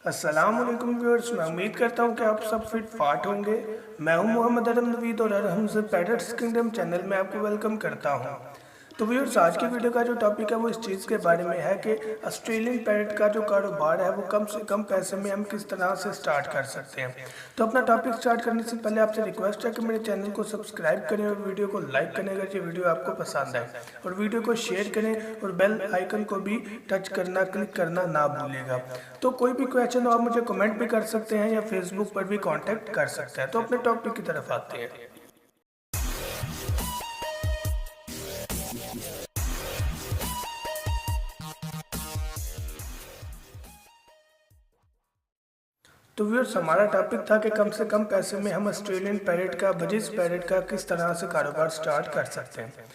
अस्सलामुअलैकुम व्यूअर्स, मैं उम्मीद करता हूँ कि आप सब फिट फाट होंगे। मैं हूँ मोहम्मद अरम नवीद और हमसे पैरट्स किंगडम चैनल में आपको वेलकम करता हूँ। तो व्यूअर्स, आज की वीडियो का जो टॉपिक है वो इस चीज़ के बारे में है कि ऑस्ट्रेलियन पैरट का जो कारोबार है वो कम से कम पैसे में हम किस तरह से स्टार्ट कर सकते हैं। तो अपना टॉपिक स्टार्ट करने से पहले आपसे रिक्वेस्ट है कि मेरे चैनल को सब्सक्राइब करें और वीडियो को लाइक करें अगर ये वीडियो आपको पसंद आए, और वीडियो को शेयर करें और बेल आइकन को भी टच करना, क्लिक करना ना भूलिएगा। तो कोई भी क्वेश्चन हो आप मुझे कमेंट भी कर सकते हैं या फेसबुक पर भी कांटेक्ट कर सकते हैं। तो अपने टॉपिक की तरफ आते हैं। तो व्यूअर्स, हमारा टॉपिक था कि कम से कम पैसे में हम ऑस्ट्रेलियन पैरेट का, बजिस पैरेट का किस तरह से कारोबार स्टार्ट कर सकते हैं।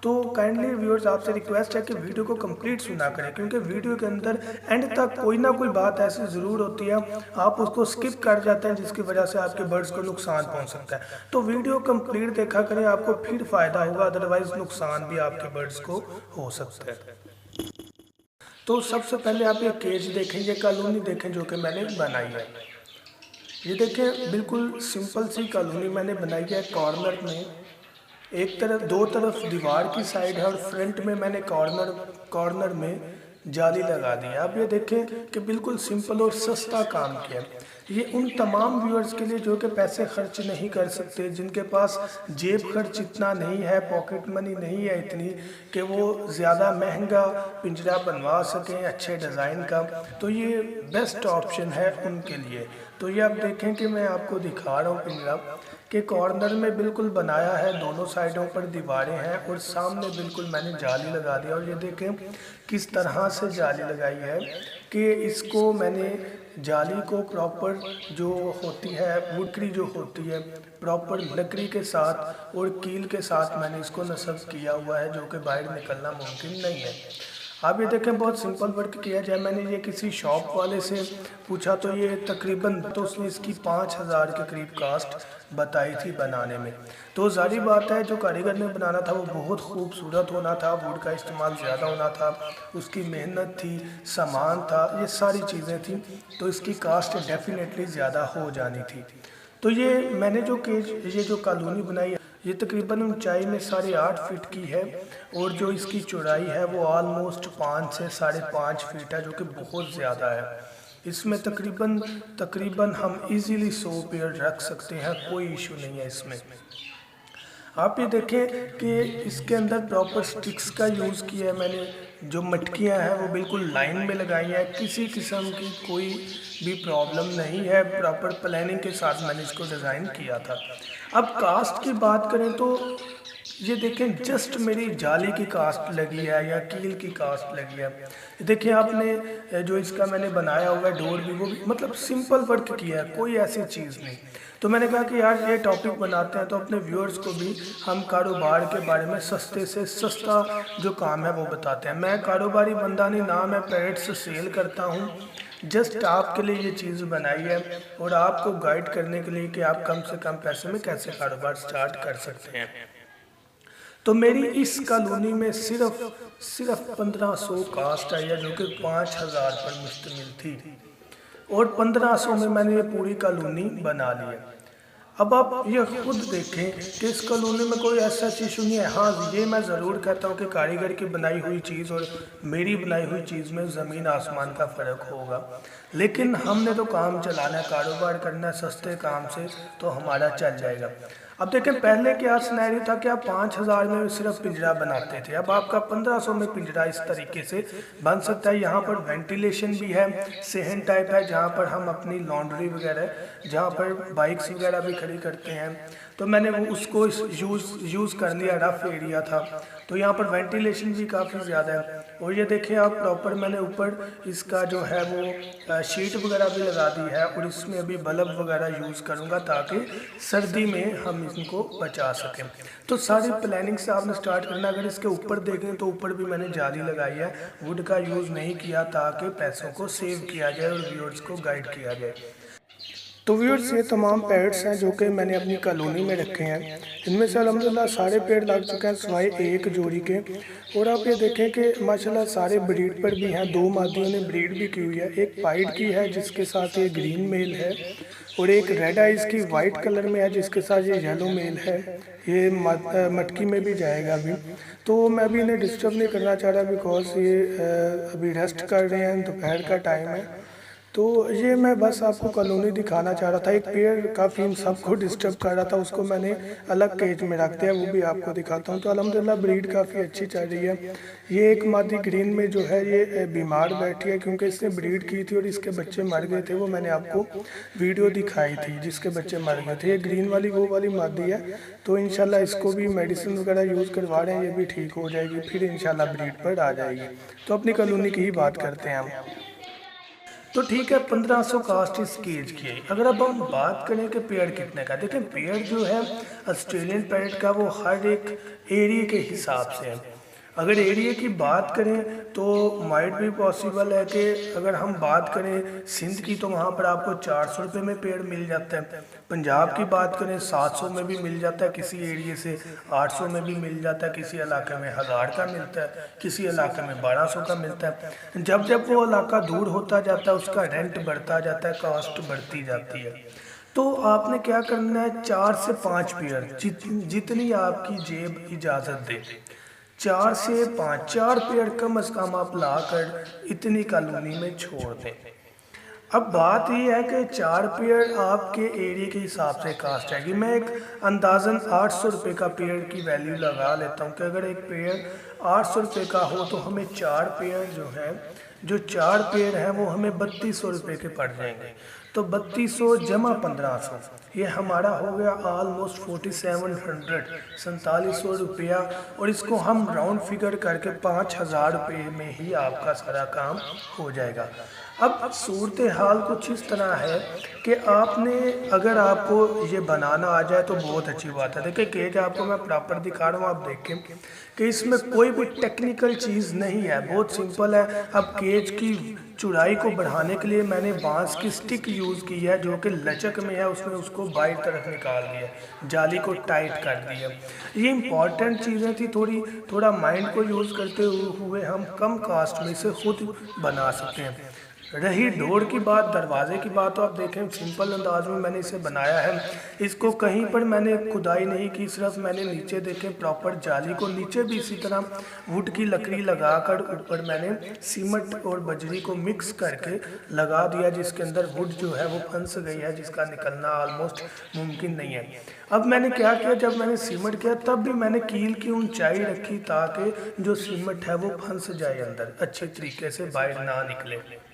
तो काइंडली व्यूअर्स, आपसे रिक्वेस्ट है कि वीडियो को कंप्लीट सुना करें, क्योंकि वीडियो के अंदर एंड तक कोई ना कोई बात ऐसी ज़रूर होती है, आप उसको स्किप कर जाते हैं जिसकी वजह से आपके बर्ड्स को नुकसान पहुंच सकता है। तो वीडियो कंप्लीट देखा करें, आपको फिर फ़ायदा होगा, अदरवाइज़ नुकसान भी आपके बर्ड्स को हो सकता है। तो सबसे पहले आप ये केज देखें, ये कॉलोनी देखें जो कि मैंने बनाई है। ये देखें, बिल्कुल सिंपल सी कॉलोनी मैंने बनाई है। कॉर्नर में एक तरफ, दो तरफ दीवार की साइड है और फ्रंट में मैंने कॉर्नर में जाली लगा दी है। आप ये देखें कि बिल्कुल सिंपल और सस्ता काम किया है। ये उन तमाम व्यूअर्स के लिए जो कि पैसे खर्च नहीं कर सकते, जिनके पास जेब खर्च इतना नहीं है, पॉकेट मनी नहीं है इतनी कि वो ज़्यादा महंगा पिंजरा बनवा सकें अच्छे डिज़ाइन का। तो ये बेस्ट ऑप्शन है उनके लिए। तो ये आप देखें कि मैं आपको दिखा रहा हूँ पिंजरा के कॉर्नर में बिल्कुल बनाया है, दोनों साइडों पर दीवारें हैं और सामने बिल्कुल मैंने जाली लगा दिया। और ये देखें किस तरह से जाली लगाई है कि इसको मैंने जाली को प्रॉपर जो होती है वुडकरी जो होती है, प्रॉपर लकड़ी के साथ और कील के साथ मैंने इसको नस्ब किया हुआ है, जो कि बाहर निकलना मुमकिन नहीं है। आप ये देखें, बहुत सिंपल वर्क किया जाए। मैंने ये किसी शॉप वाले से पूछा तो ये तकरीबन, तो उसने इसकी 5,000 के करीब कास्ट बताई थी बनाने में। तो जारी बात है, जो कारीगर ने बनाना था वो बहुत खूबसूरत होना था, वुड का इस्तेमाल ज़्यादा होना था, उसकी मेहनत थी, सामान था, ये सारी चीज़ें थी, तो इसकी कास्ट डेफिनेटली ज़्यादा हो जानी थी। तो ये मैंने जो केज, ये जो कॉलोनी बनाई है, ये तकरीबन ऊंचाई में 8.5 फीट की है और जो इसकी चौड़ाई है वो ऑलमोस्ट 5 से 5.5 फीट है, जो कि बहुत ज़्यादा है। इसमें तकरीबन हम इजीली 100 पेड़ रख सकते हैं, कोई इशू नहीं है इसमें। आप ये देखें कि इसके अंदर प्रॉपर स्टिक्स का यूज़ किया है मैंने, जो मटकियां हैं वो बिल्कुल लाइन में लगाई हैं, किसी किस्म की कोई भी प्रॉब्लम नहीं है, प्रॉपर प्लानिंग के साथ मैंने इसको डिज़ाइन किया था। अब कास्ट की बात करें तो ये देखें, जस्ट मेरी जाली की कास्ट लगी है या कील की कास्ट लगी है। देखिए आपने जो इसका मैंने बनाया हुआ है डोर भी, वो भी मतलब सिंपल वर्क किया है, कोई ऐसी चीज़ नहीं। तो मैंने कहा कि यार ये टॉपिक बनाते हैं तो अपने व्यूअर्स को भी हम कारोबार के बारे में सस्ते से सस्ता जो काम है वो बताते हैं। मैं कारोबारी बंदा नहीं, ना मैं पैरेट्स सेल करता हूँ, जस्ट आपके लिए ये चीज़ बनाई है और आपको गाइड करने के लिए कि आप कम से कम पैसे में कैसे कारोबार स्टार्ट कर सकते हैं। तो मेरी इस कॉलोनी में सिर्फ 1500 कास्ट आई है, जो कि 5,000 पर मुश्तमिल थी और 1500 में मैंने ये पूरी कॉलोनी बना ली है। अब आप ये खुद देखें कि इस कॉलोनी में कोई ऐसा इशू नहीं है। हाँ, ये मैं ज़रूर कहता हूँ कि कारीगर की बनाई हुई चीज़ और मेरी बनाई हुई चीज़ में ज़मीन आसमान का फ़र्क होगा, लेकिन हमने तो काम चलाना है, कारोबार करना है सस्ते काम से, तो हमारा चल जाएगा। अब देखें, पहले क्या सिनेरियो था कि आप 5,000 में सिर्फ पिंजरा बनाते थे, अब आपका 1500 में पिंजरा इस तरीके से बन सकता है। यहाँ पर वेंटिलेशन भी है, सेहन टाइप है, जहाँ पर हम अपनी लॉन्ड्री वगैरह, जहाँ पर बाइक्स वगैरह भी खड़ी करते हैं, तो मैंने वो उसको यूज़ कर लिया, रफ एरिया था, तो यहाँ पर वेंटिलेशन भी काफ़ी ज़्यादा है। और ये देखें आप, प्रॉपर मैंने ऊपर इसका जो है वो शीट वगैरह भी लगा दी है और इसमें अभी बल्ब वगैरह यूज़ करूँगा ताकि सर्दी में हम इनको बचा सकें। तो सारी प्लानिंग से आपने स्टार्ट करना। अगर इसके ऊपर देखें तो ऊपर भी मैंने जाली लगाई है, वुड का यूज़ नहीं किया ताकि पैसों को सेव किया जाए और व्यूअर्स को गाइड किया जाए। तो व्यूअर्स ये तमाम पेड़्स हैं जो कि मैंने अपनी कॉलोनी में रखे हैं। इनमें से अल्हम्दुलिल्लाह सारे पेड़ लग चुके हैं सिवाय एक जोड़ी के। और आप ये देखें कि माशाल्लाह सारे ब्रीड पर भी हैं, दो मादियों ने ब्रीड भी की हुई है। एक पाइड की है जिसके साथ ये ग्रीन मेल है, और एक रेड आइज़ की वाइट कलर में है जिसके साथ ये येलो मेल है। ये मटकी में भी जाएगा अभी। तो मैं भी इन्हें डिस्टर्ब नहीं करना चाह रहा बिकॉज ये अभी रेस्ट कर रहे हैं, दोपहर का टाइम है। तो ये मैं बस आपको कॉलोनी दिखाना चाह रहा था। एक पेड़ काफ़ी इन सबको डिस्टर्ब कर रहा था, उसको मैंने अलग केज में रख दिया, वो भी आपको दिखाता हूँ। तो अल्हम्दुलिल्लाह ब्रीड काफ़ी अच्छी चल रही है। ये एक मादी ग्रीन में जो है ये बीमार बैठी है क्योंकि इसने ब्रीड की थी और इसके बच्चे मर गए थे। वो मैंने आपको वीडियो दिखाई थी जिसके बच्चे मर गए थे। ये ग्रीन वाली वो वाली मादी है। तो इंशाल्लाह इसको भी मेडिसिन वगैरह यूज़ करवा रहे हैं, ये भी ठीक हो जाएगी, फिर इंशाल्लाह ब्रीड पर आ जाएगी। तो अपनी कॉलोनी की ही बात करते हैं हम। तो ठीक है, 1500 कास्ट इस केज की है। अगर अब हम बात करें कि पेड़ कितने का, देखें पेड़ जो है ऑस्ट्रेलियन पैरेट का वो हर एक एरिया के हिसाब से है। अगर एरिया की बात करें तो माइट भी पॉसिबल है कि अगर हम बात करें सिंध की तो वहाँ पर आपको 400 रुपये में पेड़ मिल जाता है। पंजाब की बात करें 700 में भी मिल जाता है, किसी एरिया से 800 में भी मिल जाता है, किसी इलाके में 1000 का मिलता है, किसी इलाके में 1200 का मिलता है। जब जब वो इलाका दूर होता जाता है उसका रेंट बढ़ता जाता है, कास्ट बढ़ती जाती है। तो आपने क्या करना है, 4 से 5 पेड़ जितनी आपकी जेब इजाज़त दे, 4 से 5 4 पेड़ कम से कम आप लाकर इतनी कॉलोनी में छोड़ दें। अब बात ये है कि 4 पेड़ आपके एरिया के हिसाब से कास्ट आएगी। मैं एक अंदाज़न 800 रुपये का पेड़ की वैल्यू लगा लेता हूँ कि अगर एक पेड़ 800 रुपये का हो तो हमें 4 पेड़ जो 4 पेड़ हैं वो हमें 3200 रुपये के पड़ जाएंगे। तो 3200 जमा 1500 ये हमारा हो गया ऑलमोस्ट 4700 रुपया। और इसको हम राउंड फिगर करके 5000 रुपये में ही आपका सारा काम हो जाएगा। अब सूरत हाल कुछ इस तरह है कि आपने अगर आपको ये बनाना आ जाए तो बहुत अच्छी बात है। देखिए केक आपको मैं प्रॉपर दिखा रहा हूँ, आप देखें कि इसमें कोई भी टेक्निकल चीज़ नहीं है, बहुत सिंपल है। अब केज की चौड़ाई को बढ़ाने के लिए मैंने बांस की स्टिक यूज़ की है जो कि लचक में है, उसमें उसको बाहर तरफ निकाल दिया, जाली को टाइट कर दिया। ये इंपॉर्टेंट चीज़ें थी, थोड़ा माइंड को यूज़ करते हुए हम कम कास्ट में इसे खुद बना सकते हैं। रही डोर की बात, दरवाजे की बात, तो आप देखें सिंपल अंदाज में मैंने इसे बनाया है। इसको कहीं पर मैंने खुदाई नहीं की, सिर्फ मैंने नीचे देखें प्रॉपर जाली को नीचे भी इसी तरह वुड की लकड़ी लगाकर ऊपर मैंने सीमेंट और बजरी को मिक्स करके लगा दिया, जिसके अंदर वुड जो है वो फंस गई है, जिसका निकलना ऑलमोस्ट मुमकिन नहीं है। अब मैंने क्या किया, जब मैंने सीमेंट किया तब भी मैंने कील की ऊंचाई रखी ताकि जो सीमेंट है वो फंस जाए अंदर, अच्छे तरीके से बाहर ना निकले।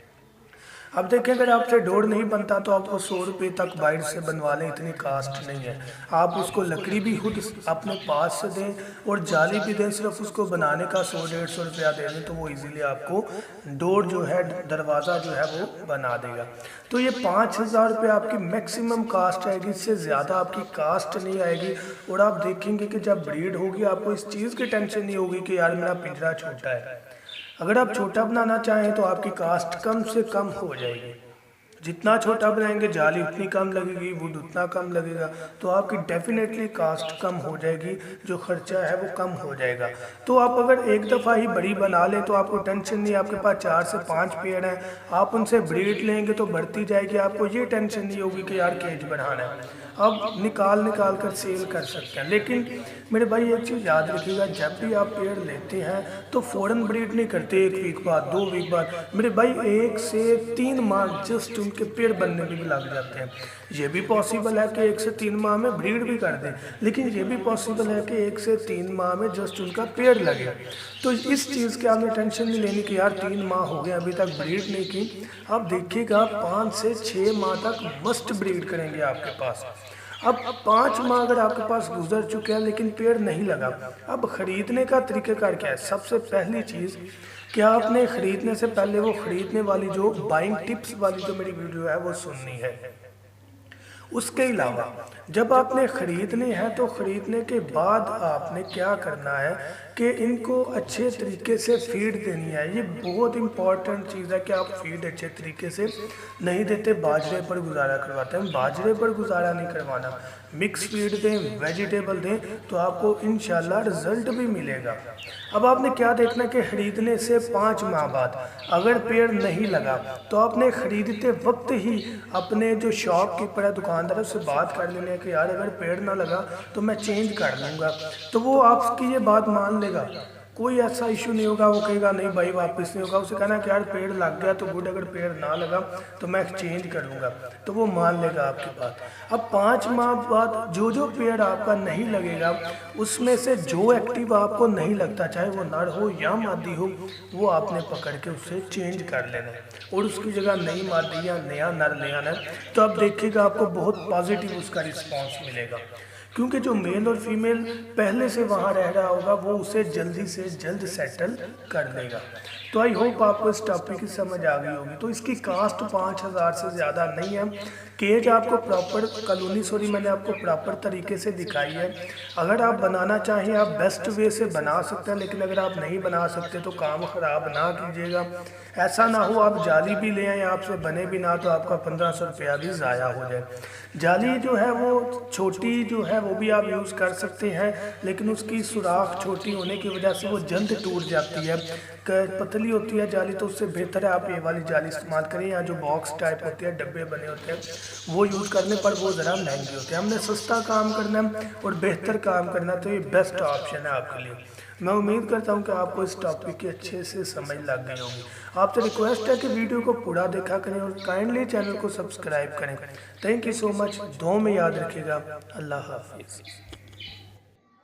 अब देखें अगर आपसे डोर नहीं बनता तो आपको 100 रुपये तक बाहर से बनवा लें, इतनी कास्ट नहीं है। आप उसको लकड़ी भी खुद अपने पास से दें और जाली भी दें, सिर्फ उसको बनाने का 100-150 रुपया दे दें तो वो इजीली आपको डोर जो है, दरवाज़ा जो है वो बना देगा। तो ये 5000 रुपये आपकी मैक्सिमम कास्ट आएगी, इससे ज़्यादा आपकी कास्ट नहीं आएगी। और आप देखेंगे कि जब ब्रीड होगी आपको इस चीज़ की टेंशन नहीं होगी कि यार मेरा पिंजरा छोटा है। अगर आप छोटा बनाना चाहें तो आपकी कास्ट कम से कम हो जाएगी। जितना छोटा बनाएंगे जाली उतनी कम लगेगी, वुड उतना कम लगेगा, तो आपकी डेफिनेटली कास्ट कम हो जाएगी, जो खर्चा है वो कम हो जाएगा। तो आप अगर एक दफ़ा ही बड़ी बना लें तो आपको टेंशन नहीं, आपके पास 4 से 5 पेड़ हैं, आप उनसे ब्रीड लेंगे तो बढ़ती जाएगी, आपको ये टेंशन नहीं होगी कि यार केज बढ़ाना है, अब निकाल कर सेल कर सकते हैं। लेकिन मेरे भाई एक चीज़ याद रखिएगा, जब भी आप पेड़ लेते हैं तो फ़ौरन ब्रीड नहीं करते, 1 वीक बाद 2 वीक बाद, मेरे भाई 1 से 3 माह जस्ट उनके पेड़ बनने में भी लग जाते हैं। ये भी पॉसिबल है कि 1 से 3 माह में ब्रीड भी कर दें, लेकिन ये भी पॉसिबल है कि 1 से 3 माह में जस्ट उनका पेड़ लगे। तो इस चीज़ की आपने टेंशन नहीं लेनी कि यार 3 माह हो गए अभी तक ब्रीड नहीं की। आप देखिएगा 5 से 6 माह तक मस्ट ब्रीड करेंगे आपके पास। अब 5 माह अगर आपके पास गुजर चुके हैं लेकिन पेड़ नहीं लगा, अब ख़रीदने का तरीक़ाकार क्या है? सबसे पहली चीज़ क्या आपने ख़रीदने से पहले वो ख़रीदने वाली जो बाइंग टिप्स वाली जो मेरी वीडियो है वो सुननी है। उसके अलावा जब आपने ख़रीदने हैं तो ख़रीदने के बाद आपने क्या करना है कि इनको अच्छे तरीके से फीड देनी है। ये बहुत इंपॉर्टेंट चीज़ है कि आप फीड अच्छे तरीके से नहीं देते, बाजरे पर गुजारा करवाते हैं। बाजरे पर गुजारा नहीं करवाना, मिक्स फीड दें, वेजिटेबल दें, तो आपको इंशाल्लाह रिजल्ट भी मिलेगा। अब आपने क्या देखना कि खरीदने से 5 माह बाद अगर पेड़ नहीं लगा तो आपने ख़रीदते वक्त ही अपने जो शॉपकीपर है, दुकानदार है, उससे बात कर लेने कि यार अगर पेड़ ना लगा तो मैं चेंज कर लूँगा। तो वो आपकी ये बात मान लेगा, कोई ऐसा इशू नहीं होगा। वो कहेगा नहीं भाई वापस नहीं होगा। उसे कहना कि यार पेड़ लग गया तो गुड, अगर पेड़ ना लगा तो मैं एक्सचेंज करूँगा, तो वो मान लेगा आपकी बात। अब 5 माह बाद जो पेड़ आपका नहीं लगेगा उसमें से जो एक्टिव आपको नहीं लगता, चाहे वो नर हो या मादी हो, वो आपने पकड़ के उससे चेंज कर लेना और उसकी जगह नई मादी या नया नर ले आना। तो आप देखिएगा आपको बहुत पॉजिटिव उसका रिस्पॉन्स मिलेगा, क्योंकि जो मेल और फीमेल पहले से वहाँ रह रहा होगा वो उसे जल्दी से जल्द सेटल कर देगा। तो आई होप आपको इस टॉपिक की समझ आ गई होगी। तो इसकी कास्ट 5000 से ज़्यादा नहीं है। केज आपको प्रॉपर कॉलोनी मैंने आपको प्रॉपर तरीके से दिखाई है। अगर आप बनाना चाहें आप बेस्ट वे से बना सकते हैं, लेकिन अगर आप नहीं बना सकते तो काम ख़राब ना कीजिएगा। ऐसा ना हो आप जाली भी ले आए, आपसे बने भी ना, तो आपका 1500 रुपया भी ज़ाया हो जाए। जाली जो है वो छोटी जो है वो भी आप यूज़ कर सकते हैं, लेकिन उसकी सुराख छोटी होने की वजह से वो जल्द टूट जाती है। पतली होती है जाली, तो उससे बेहतर है आप ये वाली जाली इस्तेमाल करें, या जो बॉक्स टाइप होती है, डब्बे बने होते हैं, वो यूज़ करने पर वो ज़रा महंगे होते हैं। हमने सस्ता काम करना है और बेहतर काम करना, तो ये बेस्ट ऑप्शन है आपके लिए। मैं उम्मीद करता हूँ कि आपको इस टॉपिक की अच्छे से समझ लग गई होगी। आपसे रिक्वेस्ट है कि वीडियो को पूरा देखा करें और काइंडली चैनल को सब्सक्राइब करें। Thank you so much. दुआ में याद रखिएगा। अल्लाह हाफिज़।